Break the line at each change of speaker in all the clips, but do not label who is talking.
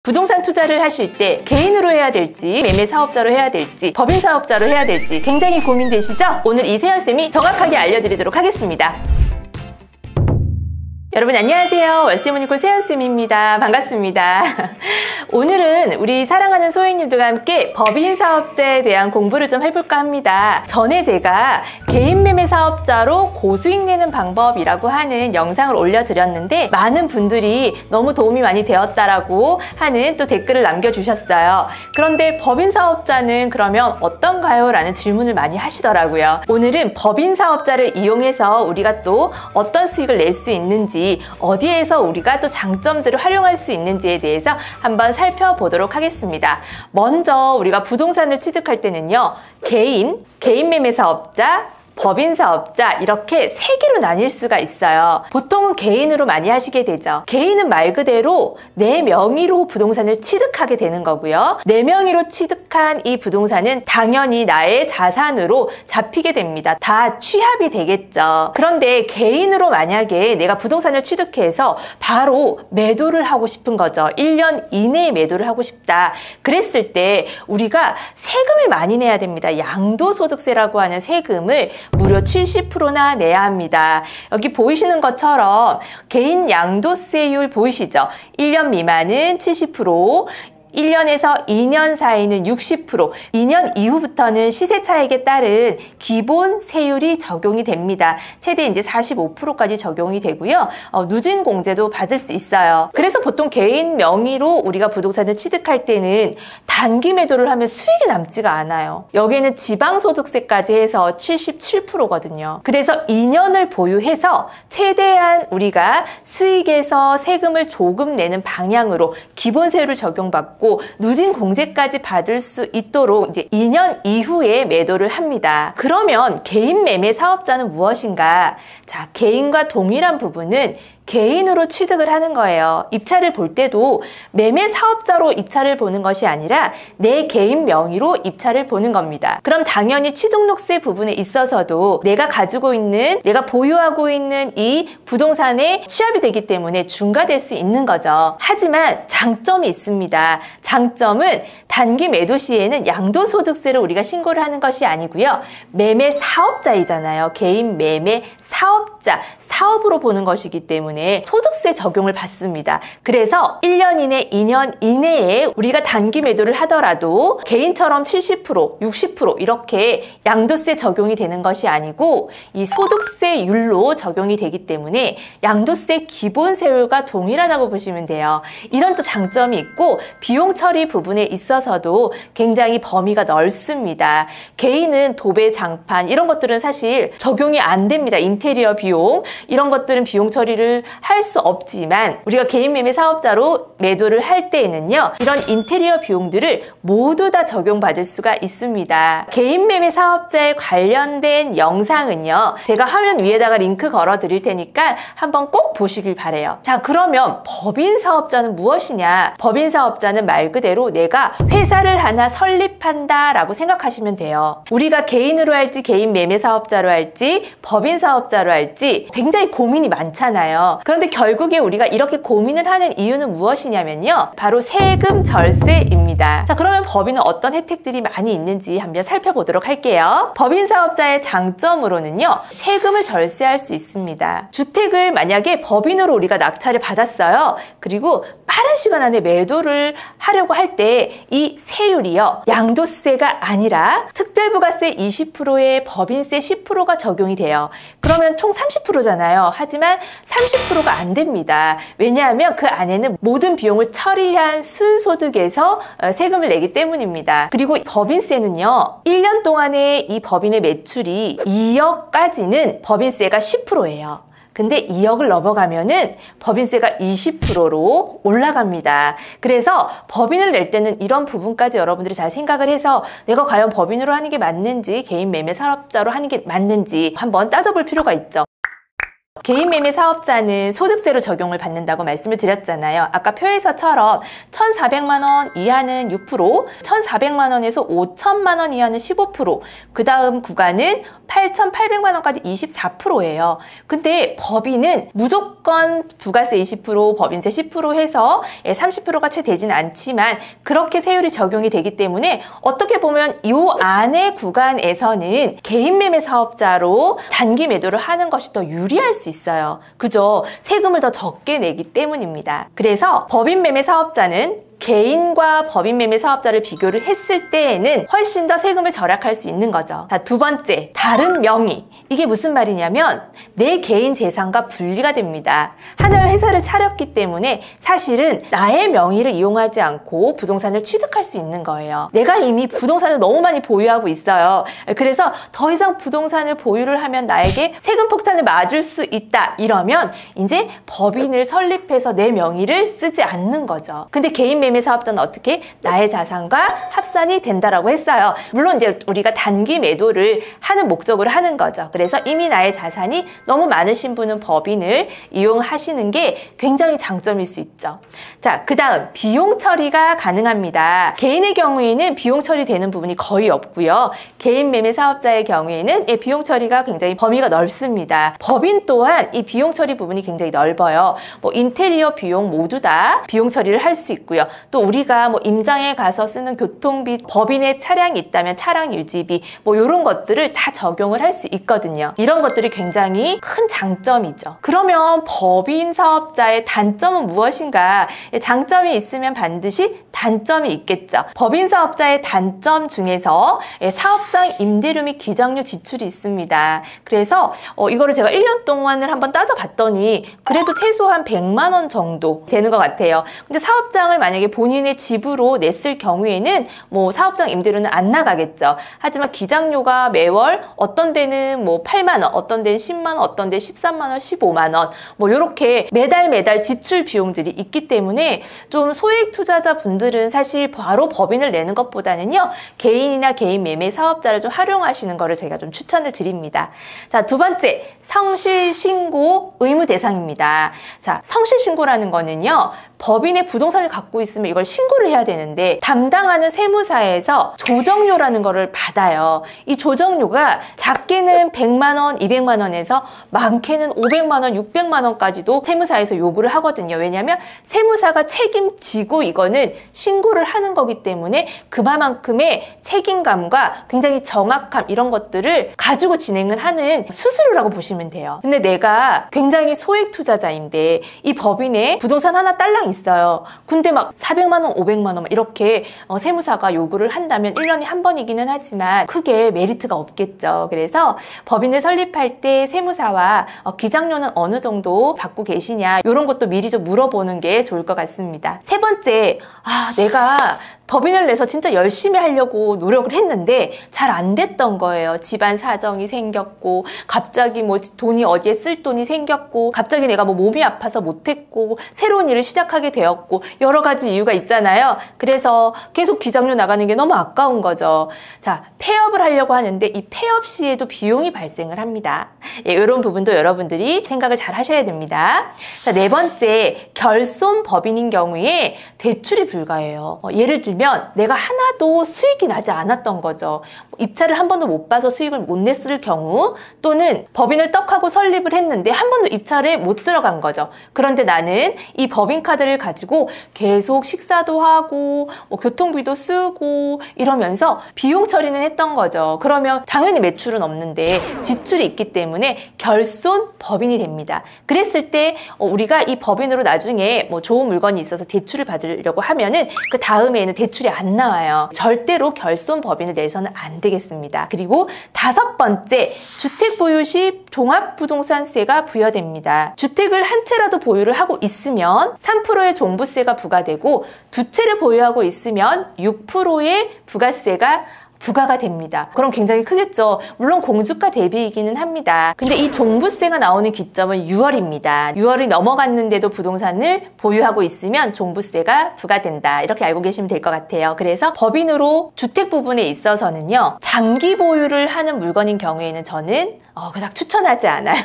부동산 투자를 하실 때 개인으로 해야 될지 매매 사업자로 해야 될지 법인 사업자로 해야 될지 굉장히 고민되시죠? 오늘 이세연쌤이 정확하게 알려드리도록 하겠습니다. 여러분 안녕하세요. 월세모니콜 세연쌤입니다. 반갑습니다. 오늘은 우리 사랑하는 소액님들과 함께 법인 사업자에 대한 공부를 좀 해볼까 합니다. 전에 제가 개인 매매 사업자로 고수익 내는 방법이라고 하는 영상을 올려드렸는데 많은 분들이 너무 도움이 많이 되었다라고 하는 또 댓글을 남겨주셨어요. 그런데 법인 사업자는 그러면 어떤가요? 라는 질문을 많이 하시더라고요. 오늘은 법인 사업자를 이용해서 우리가 또 어떤 수익을 낼 수 있는지 어디에서 우리가 또 장점들을 활용할 수 있는지에 대해서 한번 살펴보도록 하겠습니다. 먼저 우리가 부동산을 취득할 때는요, 개인 매매 사업자, 법인 사업자 이렇게 세 개로 나뉠 수가 있어요. 보통은 개인으로 많이 하시게 되죠. 개인은 말 그대로 내 명의로 부동산을 취득하게 되는 거고요. 내 명의로 취득한 이 부동산은 당연히 나의 자산으로 잡히게 됩니다. 다 취합이 되겠죠. 그런데 개인으로 만약에 내가 부동산을 취득해서 바로 매도를 하고 싶은 거죠. 1년 이내에 매도를 하고 싶다. 그랬을 때 우리가 세금을 많이 내야 됩니다. 양도소득세라고 하는 세금을 무려 70%나 내야 합니다. 여기 보이시는 것처럼 개인 양도세율 보이시죠? 1년 미만은 70%, 1년에서 2년 사이는 60%, 2년 이후부터는 시세 차익에 따른 기본 세율이 적용이 됩니다. 최대 이제 45%까지 적용이 되고요. 누진 공제도 받을 수 있어요. 그래서 보통 개인 명의로 우리가 부동산을 취득할 때는 단기 매도를 하면 수익이 남지가 않아요. 여기에는 지방소득세까지 해서 77%거든요. 그래서 2년을 보유해서 최대한 우리가 수익에서 세금을 조금 내는 방향으로 기본 세율을 적용받고 누진 공제까지 받을 수 있도록 이제 2년 이후에 매도를 합니다. 그러면 개인 매매 사업자는 무엇인가? 자, 개인과 동일한 부분은 개인으로 취득을 하는 거예요. 입찰을 볼 때도 매매 사업자로 입찰을 보는 것이 아니라 내 개인 명의로 입찰을 보는 겁니다. 그럼 당연히 취등록세 부분에 있어서도 내가 가지고 있는, 내가 보유하고 있는 이 부동산에 취합이 되기 때문에 중과될 수 있는 거죠. 하지만 장점이 있습니다. 장점은 단기 매도 시에는 양도소득세를 우리가 신고를 하는 것이 아니고요. 매매 사업자이잖아요. 개인 매매 사업자, 사업으로 보는 것이기 때문에 소득세 적용을 받습니다. 그래서 1년 이내, 2년 이내에 우리가 단기 매도를 하더라도 개인처럼 70%, 60% 이렇게 양도세 적용이 되는 것이 아니고 이 소득세율로 적용이 되기 때문에 양도세 기본 세율과 동일하다고 보시면 돼요. 이런 또 장점이 있고 비용 처리 부분에 있어서도 굉장히 범위가 넓습니다. 개인은 도배, 장판 이런 것들은 사실 적용이 안 됩니다. 인테리어 비용 이런 것들은 비용 처리를 할 수 없지만 우리가 개인 매매 사업자로 매도를 할 때에는요, 이런 인테리어 비용들을 모두 다 적용받을 수가 있습니다. 개인 매매 사업자에 관련된 영상은요, 제가 화면 위에다가 링크 걸어 드릴 테니까 한번 꼭 보시길 바래요. 자, 그러면 법인 사업자는 무엇이냐? 법인 사업자는 말 그대로 내가 회사를 하나 설립한다 라고 생각하시면 돼요. 우리가 개인으로 할지 개인 매매 사업자로 할지 법인 사업자로 할지 굉장히 고민이 많잖아요. 그런데 결국에 우리가 이렇게 고민을 하는 이유는 무엇이냐면요, 바로 세금 절세입니다. 자, 그러면 법인은 어떤 혜택들이 많이 있는지 한번 살펴보도록 할게요. 법인 사업자의 장점으로는요, 세금을 절세할 수 있습니다. 주택을 만약에 법인으로 우리가 낙찰을 받았어요. 그리고 빠른 시간 안에 매도를 하려고 할 때 이 세율이요, 양도세가 아니라 특별부가세 20%에 법인세 10%가 적용이 돼요. 그러면 총 30%잖아요. 하지만 30%가 안 됩니다. 왜냐하면 그 안에는 모든 비용을 처리한 순소득에서 세금을 내기 때문입니다. 그리고 법인세는요, 1년 동안에 이 법인의 매출이 2억까지는 법인세가 10%예요. 근데 2억을 넘어가면은 법인세가 20%로 올라갑니다. 그래서 법인을 낼 때는 이런 부분까지 여러분들이 잘 생각을 해서 내가 과연 법인으로 하는 게 맞는지 개인 매매 사업자로 하는 게 맞는지 한번 따져볼 필요가 있죠. 개인 매매 사업자는 소득세로 적용을 받는다고 말씀을 드렸잖아요. 아까 표에서처럼 1,400만 원 이하는 6%, 1,400만 원에서 5천만 원 이하는 15%, 그 다음 구간은 8,800만 원까지 24%예요. 근데 법인은 무조건 부가세 20%, 법인세 10% 해서 30%가 채 되진 않지만 그렇게 세율이 적용이 되기 때문에 어떻게 보면 이 안의 구간에서는 개인 매매 사업자로 단기 매도를 하는 것이 더 유리할 수 있어요. 그죠? 세금을 더 적게 내기 때문입니다. 그래서 법인 매매 사업자는 개인과 법인 매매 사업자를 비교를 했을 때에는 훨씬 더 세금을 절약할 수 있는 거죠. 자, 두 번째, 다른 명의. 이게 무슨 말이냐면 내 개인 재산과 분리가 됩니다. 하나의 회사를 차렸기 때문에 사실은 나의 명의를 이용하지 않고 부동산을 취득할 수 있는 거예요. 내가 이미 부동산을 너무 많이 보유하고 있어요. 그래서 더 이상 부동산을 보유를 하면 나에게 세금 폭탄을 맞을 수 있다. 이러면 이제 법인을 설립해서 내 명의를 쓰지 않는 거죠. 근데 개인 매매 사업자는 어떻게? 나의 자산과 합산이 된다라고 했어요. 물론 이제 우리가 단기 매도를 하는 목적으로 하는 거죠. 그래서 이미 나의 자산이 너무 많으신 분은 법인을 이용하시는 게 굉장히 장점일 수 있죠. 자, 그 다음 비용 처리가 가능합니다. 개인의 경우에는 비용 처리되는 부분이 거의 없고요. 개인 매매 사업자의 경우에는 비용 처리가 굉장히 범위가 넓습니다. 법인 또한 이 비용 처리 부분이 굉장히 넓어요. 뭐 인테리어 비용 모두 다 비용 처리를 할 수 있고요. 또 우리가 뭐 임장에 가서 쓰는 교통비, 법인의 차량이 있다면 차량 유지비 뭐 이런 것들을 다 적용을 할 수 있거든요. 이런 것들이 굉장히 큰 장점이죠. 그러면 법인 사업자의 단점은 무엇인가? 장점이 있으면 반드시 단점이 있겠죠. 법인 사업자의 단점 중에서 사업장 임대료 및 기장료 지출이 있습니다. 그래서 이거를 제가 1년 동안을 한번 따져봤더니 그래도 최소한 100만 원 정도 되는 것 같아요. 근데 사업장을 만약에 본인의 집으로 냈을 경우에는 뭐 사업장 임대료는 안 나가겠죠. 하지만 기장료가 매월 어떤 데는 뭐 8만 원, 어떤 데는 10만 원, 어떤 데는 13만 원, 15만 원 뭐 이렇게 매달 지출 비용들이 있기 때문에 좀 소액 투자자 분들은 사실 바로 법인을 내는 것보다는요. 개인이나 개인 매매 사업자를 좀 활용하시는 거를 제가 좀 추천을 드립니다. 자, 두 번째, 성실신고 의무 대상입니다. 자, 성실신고라는 거는요. 법인의 부동산을 갖고 있으면 이걸 신고를 해야 되는데 담당하는 세무사에서 조정료라는 거를 받아요. 이 조정료가 작게는 100만 원, 200만 원에서 많게는 500만 원, 600만 원까지도 세무사에서 요구를 하거든요. 왜냐하면 세무사가 책임지고 이거는 신고를 하는 거기 때문에 그만큼의 책임감과 굉장히 정확함 이런 것들을 가지고 진행을 하는 수수료라고 보시면 돼요. 근데 내가 굉장히 소액 투자자인데 이 법인에 부동산 하나 딸랑 있어요. 근데 막 400만 원, 500만 원 이렇게 세무사가 요구를 한다면 1년에 한 번이기는 하지만 크게 메리트가 없겠죠. 그래서 법인을 설립할 때 세무사와 기장료는 어느 정도 받고 계시냐 이런 것도 미리 좀 물어보는 게 좋을 것 같습니다. 세 번째, 내가 법인을 내서 진짜 열심히 하려고 노력을 했는데 잘 안 됐던 거예요. 집안 사정이 생겼고 갑자기 뭐 돈이 어디에 쓸 돈이 생겼고 갑자기 내가 뭐 몸이 아파서 못했고 새로운 일을 시작하게 되었고 여러 가지 이유가 있잖아요. 그래서 계속 기장료 나가는 게 너무 아까운 거죠. 자, 폐업을 하려고 하는데 이 폐업 시에도 비용이 발생을 합니다. 이런 부분도 여러분들이 생각을 잘 하셔야 됩니다. 자, 네 번째, 결손 법인인 경우에 대출이 불가해요. 예를 들면 내가 하나도 수익이 나지 않았던 거죠. 입찰을 한 번도 못 봐서 수익을 못 냈을 경우 또는 법인을 떡하고 설립을 했는데 한 번도 입찰에 못 들어간 거죠. 그런데 나는 이 법인카드를 가지고 계속 식사도 하고 교통비도 쓰고 이러면서 비용 처리는 했던 거죠. 그러면 당연히 매출은 없는데 지출이 있기 때문에 결손 법인이 됩니다. 그랬을 때 우리가 이 법인으로 나중에 뭐 좋은 물건이 있어서 대출을 받으려고 하면은 그 다음에는 대출이 안 나와요. 절대로 결손 법인을 내서는 안 되겠습니다. 그리고 다섯 번째, 주택 보유 시 종합부동산세가 부여됩니다. 주택을 한 채라도 보유를 하고 있으면 3%의 종부세가 부과되고 두 채를 보유하고 있으면 6%의 부가세가 부과가 됩니다. 그럼 굉장히 크겠죠. 물론 공주가 대비이기는 합니다. 근데 이 종부세가 나오는 기점은 6월입니다. 6월이 넘어갔는데도 부동산을 보유하고 있으면 종부세가 부과된다. 이렇게 알고 계시면 될 것 같아요. 그래서 법인으로 주택 부분에 있어서는요, 장기 보유를 하는 물건인 경우에는 저는 그닥 추천하지 않아요.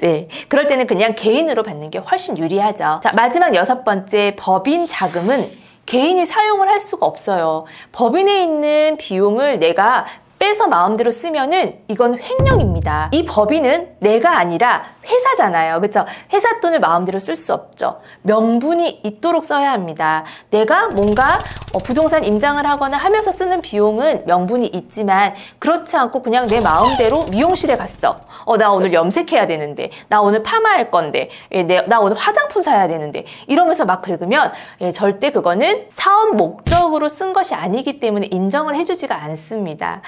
네, 그럴 때는 그냥 개인으로 받는 게 훨씬 유리하죠. 자, 마지막 6번째, 법인 자금은 개인이 사용을 할 수가 없어요. 법인에 있는 비용을 내가 빼서 마음대로 쓰면은 이건 횡령입니다. 이 법인은 내가 아니라 회사잖아요. 그렇죠? 회사 돈을 마음대로 쓸 수 없죠. 명분이 있도록 써야 합니다. 내가 뭔가 부동산 임장을 하거나 하면서 쓰는 비용은 명분이 있지만 그렇지 않고 그냥 내 마음대로 미용실에 갔어. 나 오늘 염색해야 되는데, 나 오늘 파마할 건데, 나 오늘 화장품 사야 되는데, 이러면서 막 긁으면 절대 그거는 사업 목적으로 쓴 것이 아니기 때문에 인정을 해주지가 않습니다.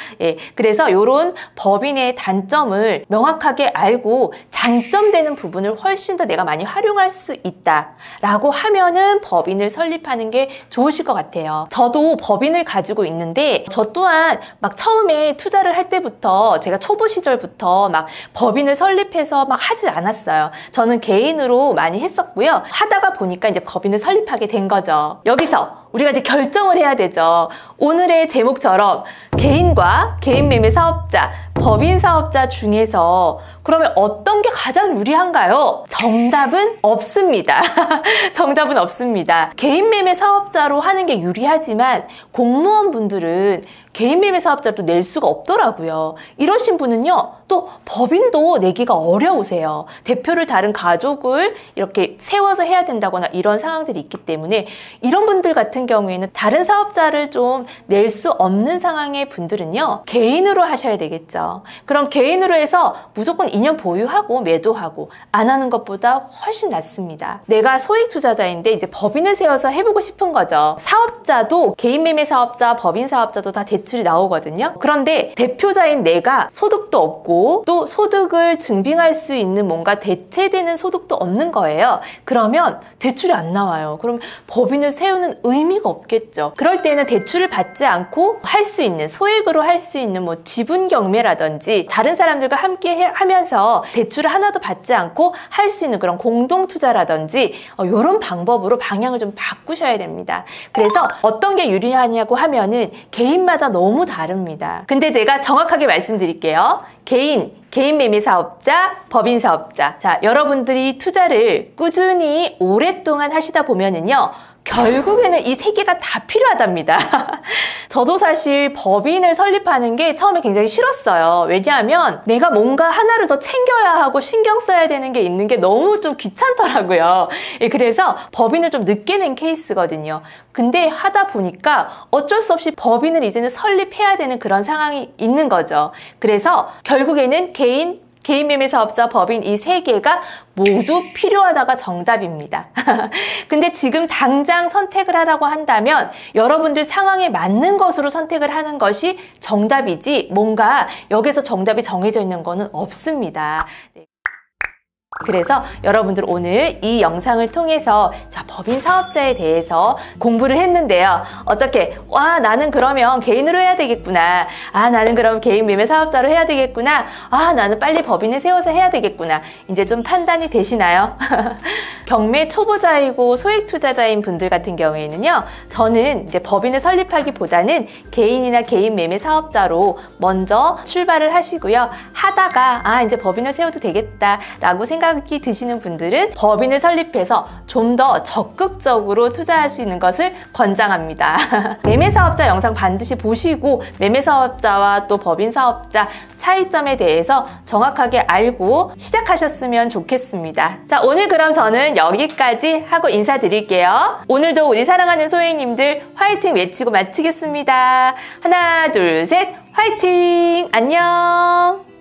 그래서 이런 법인의 단점을 명확하게 알고 장점되는 부분을 훨씬 더 내가 많이 활용할 수 있다라고 하면은 법인을 설립하는 게 좋으실 것 같아요. 저도 법인을 가지고 있는데 저 또한 막 처음에 투자를 할 때부터 제가 초보 시절부터 막 법인을 설립해서 막 하지 않았어요. 저는 개인으로 많이 했었고요. 하다가 보니까 이제 법인을 설립하게 된 거죠. 여기서 우리가 이제 결정을 해야 되죠. 오늘의 제목처럼 개인과 개인 매매 사업자, 법인 사업자 중에서 그러면 어떤 게 가장 유리한가요? 정답은 없습니다. 정답은 없습니다. 개인 매매 사업자로 하는 게 유리하지만 공무원분들은 개인 매매 사업자도 낼 수가 없더라고요. 이러신 분은요, 또 법인도 내기가 어려우세요. 대표를 다른 가족을 이렇게 세워서 해야 된다거나 이런 상황들이 있기 때문에 이런 분들 같은 경우에는 다른 사업자를 좀 낼 수 없는 상황의 분들은요, 개인으로 하셔야 되겠죠. 그럼 개인으로 해서 무조건 2년 보유하고 매도하고 안 하는 것보다 훨씬 낫습니다. 내가 소액 투자자인데 이제 법인을 세워서 해보고 싶은 거죠. 사업자도 개인 매매 사업자, 법인 사업자도 다 대출이 나오거든요. 그런데 대표자인 내가 소득도 없고 또 소득을 증빙할 수 있는 뭔가 대체되는 소득도 없는 거예요. 그러면 대출이 안 나와요. 그럼 법인을 세우는 의미가 없겠죠. 그럴 때는 대출을 받지 않고 할 수 있는, 소액으로 할 수 있는 뭐 지분 경매라든지 다른 사람들과 함께 하면서 대출을 하나도 받지 않고 할 수 있는 그런 공동 투자라든지 이런 방법으로 방향을 좀 바꾸셔야 됩니다. 그래서 어떤 게 유리하냐고 하면은 개인마다 너무 다릅니다. 근데 제가 정확하게 말씀드릴게요. 개인 매매 사업자, 법인 사업자. 자, 여러분들이 투자를 꾸준히 오랫동안 하시다 보면은요, 결국에는 이 세 개가 다 필요하답니다. 저도 사실 법인을 설립하는 게 처음에 굉장히 싫었어요. 왜냐하면 내가 뭔가 하나를 더 챙겨야 하고 신경 써야 되는 게 있는 게 너무 좀 귀찮더라고요. 그래서 법인을 좀 늦게 낸 케이스거든요. 근데 하다 보니까 어쩔 수 없이 법인을 이제는 설립해야 되는 그런 상황이 있는 거죠. 그래서 결국에는 개인 매매 사업자, 법인 이 세 개가 모두 필요하다가 정답입니다. 근데 지금 당장 선택을 하라고 한다면 여러분들 상황에 맞는 것으로 선택을 하는 것이 정답이지 뭔가 여기서 정답이 정해져 있는 거는 없습니다. 그래서 여러분들 오늘 이 영상을 통해서 법인 사업자에 대해서 공부를 했는데요. 어떻게? 와, 나는 그러면 개인으로 해야 되겠구나. 나는 그럼 개인 매매 사업자로 해야 되겠구나. 나는 빨리 법인을 세워서 해야 되겠구나. 이제 좀 판단이 되시나요? 경매 초보자이고 소액 투자자인 분들 같은 경우에는요, 저는 이제 법인을 설립하기보다는 개인이나 개인 매매 사업자로 먼저 출발을 하시고요. 하다가 이제 법인을 세워도 되겠다라고 생각이 드시는 분들은 법인을 설립해서 좀 더 적극적으로 투자하시는 것을 권장합니다. 매매 사업자 영상 반드시 보시고 매매 사업자와 또 법인 사업자 차이점에 대해서 정확하게 알고 시작하셨으면 좋겠습니다. 자, 오늘 그럼 저는 여기까지 하고 인사드릴게요. 오늘도 우리 사랑하는 소행님들 화이팅 외치고 마치겠습니다. 하나, 둘, 셋, 화이팅! 안녕!